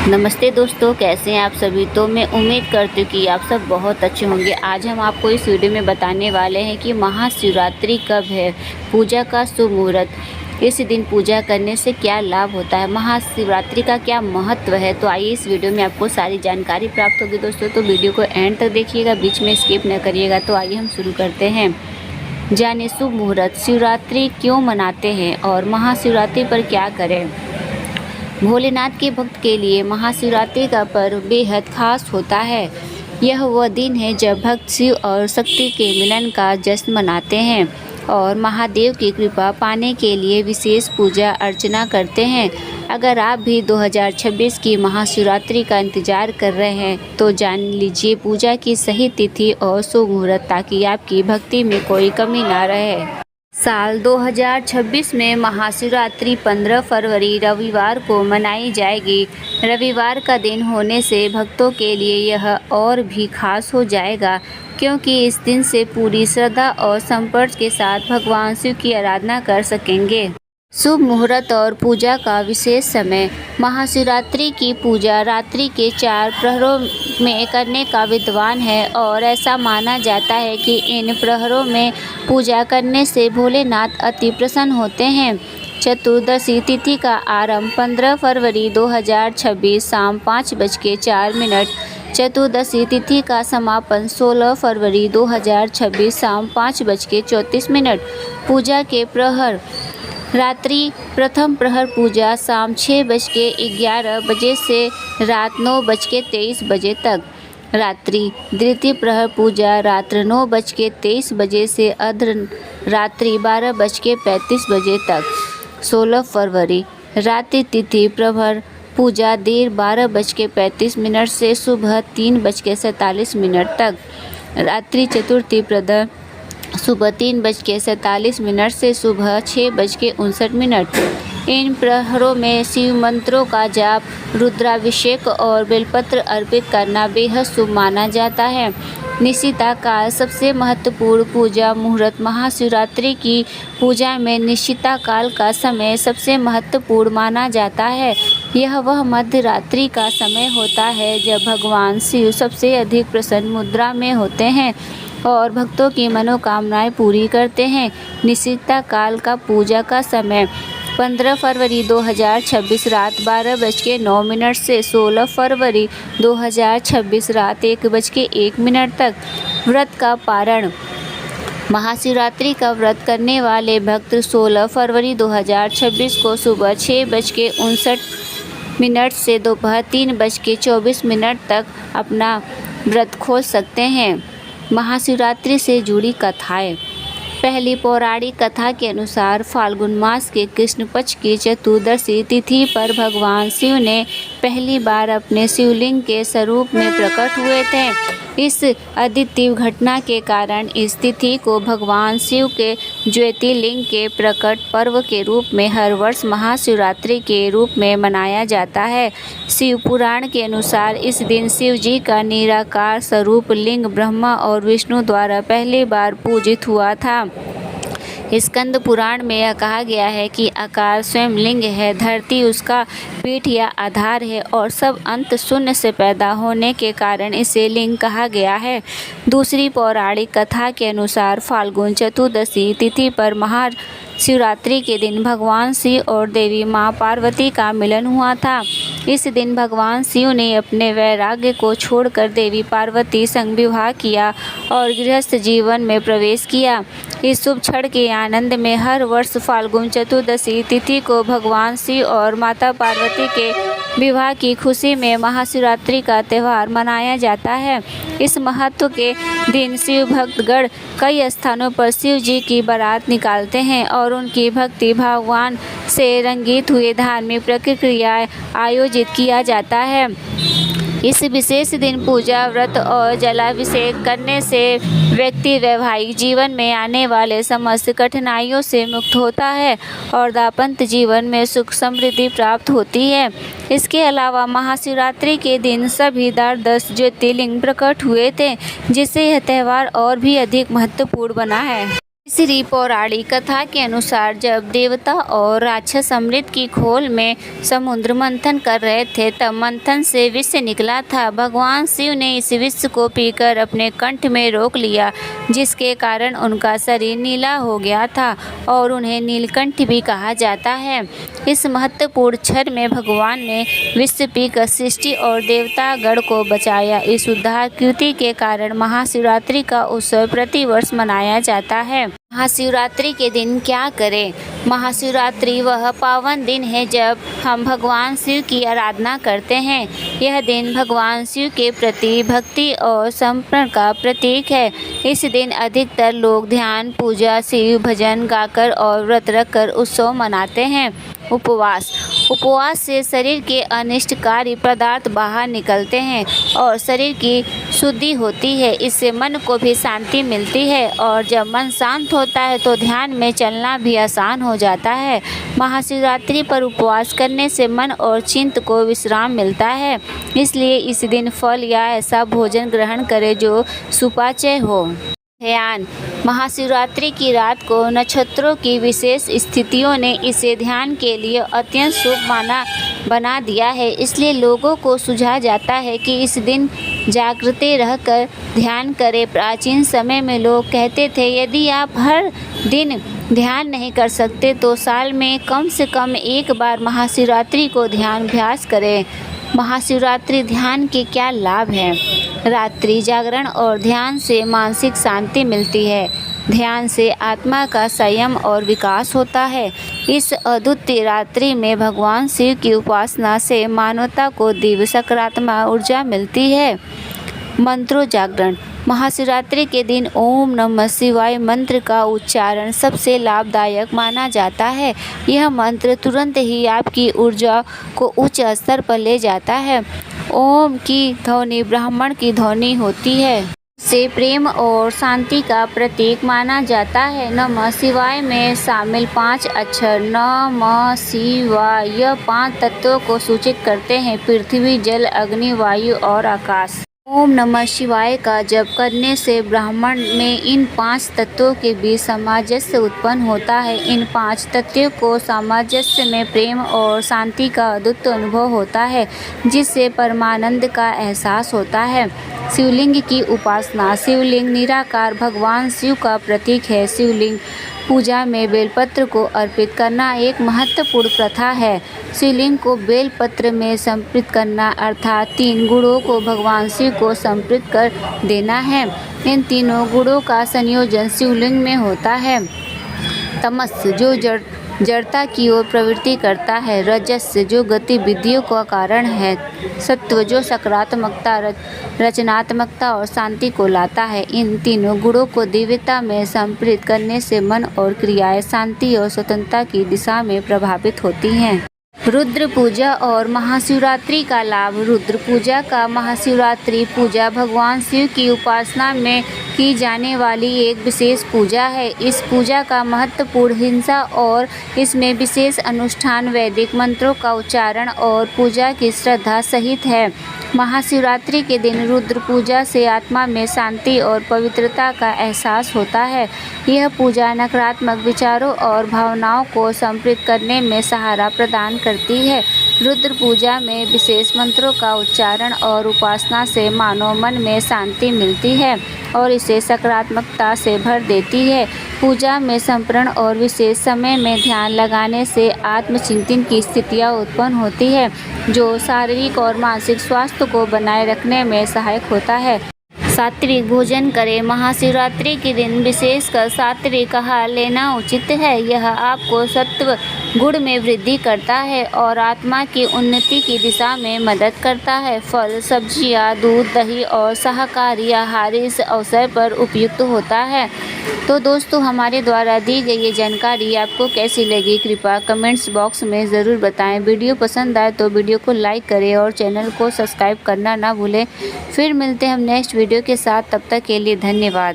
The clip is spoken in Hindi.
नमस्ते दोस्तों, कैसे हैं आप सभी। तो मैं उम्मीद करती हूँ कि आप सब बहुत अच्छे होंगे। आज हम आपको इस वीडियो में बताने वाले हैं कि महाशिवरात्रि कब है, पूजा का शुभ मुहूर्त, इस दिन पूजा करने से क्या लाभ होता है, महाशिवरात्रि का क्या महत्व है। तो आइए इस वीडियो में आपको सारी जानकारी प्राप्त होगी दोस्तों। तो वीडियो को एंड तक देखिएगा, बीच में स्किप न करिएगा। तो आइए हम शुरू करते हैं। जाने शुभ मुहूर्त, शिवरात्रि क्यों मनाते हैं और महाशिवरात्रि पर क्या करें। भोलेनाथ के भक्त के लिए महाशिवरात्रि का पर्व बेहद खास होता है। यह वह दिन है जब भक्त शिव और शक्ति के मिलन का जश्न मनाते हैं और महादेव की कृपा पाने के लिए विशेष पूजा अर्चना करते हैं। अगर आप भी 2026 की महाशिवरात्रि का इंतजार कर रहे हैं तो जान लीजिए पूजा की सही तिथि और शुभ मुहूर्त, ताकि आपकी भक्ति में कोई कमी ना रहे। साल 2026 में महाशिवरात्रि 15 फरवरी रविवार को मनाई जाएगी। रविवार का दिन होने से भक्तों के लिए यह और भी खास हो जाएगा, क्योंकि इस दिन से पूरी श्रद्धा और संपर्क के साथ भगवान शिव की आराधना कर सकेंगे। शुभ मुहूर्त और पूजा का विशेष समय। महाशिवरात्रि की पूजा रात्रि के 4 प्रहरों में करने का विद्वान है और ऐसा माना जाता है कि इन प्रहरों में पूजा करने से भोलेनाथ अति प्रसन्न होते हैं। चतुर्दशी तिथि का आरंभ 15 फरवरी 2026 शाम 5:04। चतुर्दशी तिथि का समापन 16 फरवरी 2026 शाम 5:34। पूजा के प्रहर। रात्रि प्रथम प्रहर पूजा शाम 6:11 से रात 9:23 तक। रात्रि द्वितीय प्रहर पूजा रात्र 9:23 से अर्ध रात्रि 12:35 तक। 16 फरवरी रात्रि तिथि प्रहर पूजा देर 12:35 से सुबह 3:47 तक। रात्रि चतुर्थी प्रहर सुबह 3:47 से सुबह 6:59। इन प्रहरों में शिव मंत्रों का जाप, रुद्राभिषेक और बेलपत्र अर्पित करना बेहद शुभ माना जाता है। निशिता काल सबसे महत्वपूर्ण पूजा मुहूर्त। महाशिवरात्रि की पूजा में निशिता काल का समय सबसे महत्वपूर्ण माना जाता है। यह वह मध्य रात्रि का समय होता है जब भगवान शिव सबसे अधिक प्रसन्न मुद्रा में होते हैं और भक्तों की मनोकामनाएं पूरी करते हैं। निशिता काल का पूजा का समय 15 फरवरी 2026 रात 12:09 से 16 फरवरी 2026 रात 1:01 तक। व्रत का पारण। महाशिवरात्रि का व्रत करने वाले भक्त 16 फरवरी 2026 को सुबह 6:59 से दोपहर 3:24 तक अपना व्रत खोल सकते हैं। महाशिवरात्रि से जुड़ी कथाएं। पहली पौराणिक कथा के अनुसार फाल्गुन मास के कृष्ण पक्ष की चतुर्दशी तिथि पर भगवान शिव ने पहली बार अपने शिवलिंग के स्वरूप में प्रकट हुए थे। इस अद्वितीय घटना के कारण इस तिथि को भगवान शिव के ज्योतिर्लिंग के प्रकट पर्व के रूप में हर वर्ष महाशिवरात्रि के रूप में मनाया जाता है। शिव पुराण के अनुसार इस दिन शिव जी का निराकार स्वरूप लिंग ब्रह्मा और विष्णु द्वारा पहली बार पूजित हुआ था। स्कंद पुराण में यह कहा गया है कि आकार स्वयं लिंग है, धरती उसका पीठ या आधार है और सब अंत शून्य से पैदा होने के कारण इसे लिंग कहा गया है। दूसरी पौराणिक कथा के अनुसार फाल्गुन चतुर्दशी तिथि पर महाशिवरात्रि के दिन भगवान शिव और देवी माँ पार्वती का मिलन हुआ था। इस दिन भगवान शिव ने अपने वैराग्य को छोड़कर देवी पार्वती संग विवाह किया और गृहस्थ जीवन में प्रवेश किया। इस शुभ क्षण के आनंद में हर वर्ष फाल्गुन चतुर्दशी तिथि को भगवान शिव और माता पार्वती के विवाह की खुशी में महाशिवरात्रि का त्यौहार मनाया जाता है। इस महत्व के दिन शिव भक्तगण कई स्थानों पर शिव जी की बारात निकालते हैं और उनकी भक्ति भगवान से रंगित हुए धार्मिक प्रक्रियाएं आयोजित किया जाता है। इस विशेष दिन पूजा, व्रत और जलाभिषेक करने से व्यक्ति वैवाहिक जीवन में आने वाले समस्त कठिनाइयों से मुक्त होता है और दाम्पत्य जीवन में सुख समृद्धि प्राप्त होती है। इसके अलावा महाशिवरात्रि के दिन सभी 10 ज्योतिर्लिंग प्रकट हुए थे, जिससे यह त्यौहार और भी अधिक महत्वपूर्ण बना है। तीसरी पौराणिक कथा के अनुसार जब देवता और राक्षस अमृत की खोल में समुद्र मंथन कर रहे थे तब मंथन से विष निकला था। भगवान शिव ने इस विष को पीकर अपने कंठ में रोक लिया, जिसके कारण उनका शरीर नीला हो गया था और उन्हें नीलकंठ भी कहा जाता है। इस महत्वपूर्ण क्षण में भगवान ने विष पीकर सृष्टि और देवतागण को बचाया। इस उद्धार कृति के कारण महाशिवरात्रि का उत्सव प्रतिवर्ष मनाया जाता है। महाशिवरात्रि के दिन क्या करें? महाशिवरात्रि वह पावन दिन है जब हम भगवान शिव की आराधना करते हैं। यह दिन भगवान शिव के प्रति भक्ति और समर्पण का प्रतीक है। इस दिन अधिकतर लोग ध्यान, पूजा, शिव भजन गाकर और व्रत रखकर उत्सव मनाते हैं। उपवास से शरीर के अनिष्टकारी पदार्थ बाहर निकलते हैं और शरीर की शुद्धि होती है। इससे मन को भी शांति मिलती है और जब मन शांत होता है तो ध्यान में चलना भी आसान हो जाता है। महाशिवरात्रि पर उपवास करने से मन और चित्त को विश्राम मिलता है, इसलिए इस दिन फल या ऐसा भोजन ग्रहण करें जो सुपाच्य हो। ध्यान। महाशिवरात्रि की रात को नक्षत्रों की विशेष स्थितियों ने इसे ध्यान के लिए अत्यंत शुभ बना दिया है, इसलिए लोगों को सुझाया जाता है कि इस दिन जागृत रहकर ध्यान करें। प्राचीन समय में लोग कहते थे यदि आप हर दिन ध्यान नहीं कर सकते तो साल में कम से कम एक बार महाशिवरात्रि को ध्यान अभ्यास करें। महाशिवरात्रि ध्यान के क्या लाभ हैं? रात्रि जागरण और ध्यान से मानसिक शांति मिलती है। ध्यान से आत्मा का संयम और विकास होता है। इस अद्वितीय रात्रि में भगवान शिव की उपासना से मानवता को दिव्य सकारात्मक ऊर्जा मिलती है। मंत्रों जागरण। महाशिवरात्रि के दिन ओम नमः शिवाय मंत्र का उच्चारण सबसे लाभदायक माना जाता है। यह मंत्र तुरंत ही आपकी ऊर्जा को उच्च स्तर पर ले जाता है। ओम की ध्वनि ब्राह्मण की ध्वनि होती है, से प्रेम और शांति का प्रतीक माना जाता है। नमः शिवाय में शामिल 5 अक्षर नमः शिवाय यह 5 तत्वों को सूचित करते हैं: पृथ्वी, जल, अग्नि, वायु और आकाश। ओम नमः शिवाय का जप करने से ब्रह्मांड में इन 5 तत्वों के बीच सामंजस्य उत्पन्न होता है। इन 5 तत्वों को सामंजस्य में प्रेम और शांति का अद्भुत अनुभव होता है, जिससे परमानंद का एहसास होता है। शिवलिंग की उपासना। शिवलिंग निराकार भगवान शिव का प्रतीक है। शिवलिंग पूजा में बेलपत्र को अर्पित करना एक महत्वपूर्ण प्रथा है। शिवलिंग को बेलपत्र में समर्पित करना अर्थात 3 गुणों को भगवान शिव को समर्पित कर देना है। इन तीनों गुणों का संयोजन शिवलिंग में होता है। तमस जो जड़ता की ओर प्रवृत्ति करता है, रजस जो गतिविधियों का कारण है, सत्व जो सकारात्मकता, रचनात्मकता और शांति को लाता है। इन तीनों गुणों को दिव्यता में समर्पित करने से मन और क्रियाएं शांति और स्वतंत्रता की दिशा में प्रभावित होती हैं। रुद्र पूजा और महाशिवरात्रि का लाभ। रुद्र पूजा का महाशिवरात्रि पूजा भगवान शिव की उपासना में की जाने वाली एक विशेष पूजा है। इस पूजा का महत्वपूर्ण हिस्सा और इसमें विशेष अनुष्ठान वैदिक मंत्रों का उच्चारण और पूजा की श्रद्धा सहित है। महाशिवरात्रि के दिन रुद्र पूजा से आत्मा में शांति और पवित्रता का एहसास होता है। यह पूजा नकारात्मक विचारों और भावनाओं को समर्पित करने में सहारा प्रदान करती है। रुद्र पूजा में विशेष मंत्रों का उच्चारण और उपासना से मानव मन में शांति मिलती है और इसे सकारात्मकता से भर देती है। पूजा में समर्पण और विशेष समय में ध्यान लगाने से आत्मचिंतन की स्थितियाँ उत्पन्न होती है, जो शारीरिक और मानसिक स्वास्थ्य को बनाए रखने में सहायक होता है। सात्विक भोजन करें। महाशिवरात्रि के दिन विशेषकर सात्विक आहार लेना उचित है। यह आपको सत्व गुण में वृद्धि करता है और आत्मा की उन्नति की दिशा में मदद करता है। फल, सब्जियां, दूध, दही और शाकाहारी आहार इस अवसर पर उपयुक्त होता है। तो दोस्तों, हमारे द्वारा दी गई ये जानकारी आपको कैसी लगी, कृपया कमेंट्स बॉक्स में ज़रूर बताएं। वीडियो पसंद आए तो वीडियो को लाइक करें और चैनल को सब्सक्राइब करना ना भूलें। फिर मिलते हैं हम नेक्स्ट वीडियो के साथ। तब तक के लिए धन्यवाद।